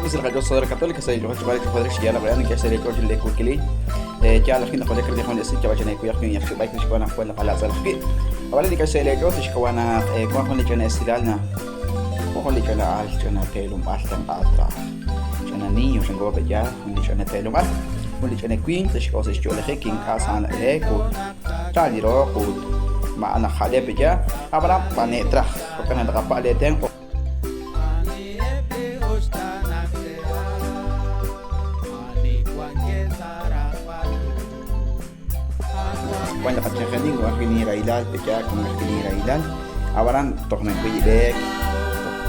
مثل غير الصدر كاثوليك سيد لغة جبالة الفضل شيالا بيان كيس اللي توجه اللي كوكلي جعل خينا قد ذكر دخون السيد جبا جناي كويا خينا يخشى بايك نشكوانا فولا قلا زال خبير أولا دي كيس اللي جوت شكوانا كون خلي جنا استلالنا وخلي جنا عال جنا تيلوم أحسن أطرح جنا نيو شنقوا بجاه خلي جنا تيلوم أحسن خلي جنا كوين تشكوس شجول خيكين كاسان هيكو تاني روح مع أنا خالي بجاه أبرام بني ترح وكان هذا قبل عليه Cuando kacang ini gua kini railal pecah kini kini railal awalan tok nang kuy dek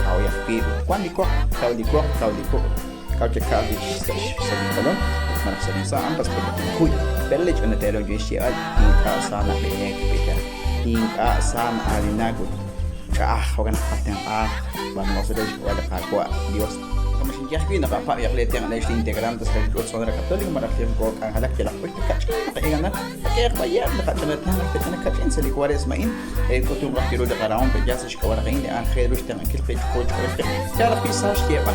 kau ya pi kuan kau di kau cekal di sini kalau mana sini sa ampas kuy balik anda terus jadi al hingga sana pecah pecah hingga sana alina ku kah kau kan katang ban maksudnya ada kakwa dios masih jahki nak apa yang lihat yang ada di Instagram terus dari grup saudara Katolik mereka kau kan halak jelas kacang كيف بيان لقد تمتنا كتنا كتين سلي كوارث ماين كتب راح يرود قراهم بجاسش كوارقين لأن خير وشتم أكل قيد كوج كوارث جالك في ساش كيف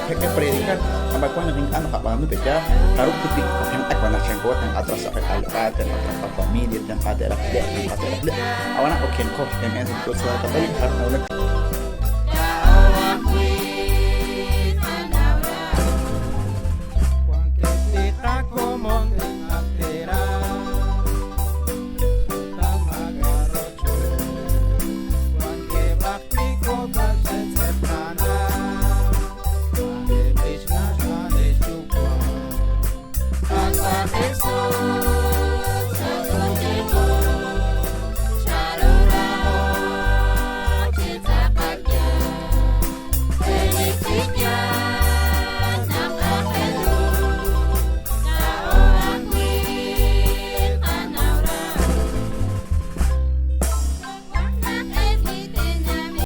هيك بريدكان أما كون غين أنا قبلنا بجا هروب كتبي كتم أكبر نشان قوة أن أدرس الحلقات أن أطلع ميديا أن أدرس لا أو أنا أوكي نقول كمان سلي كوارث كتبي هروب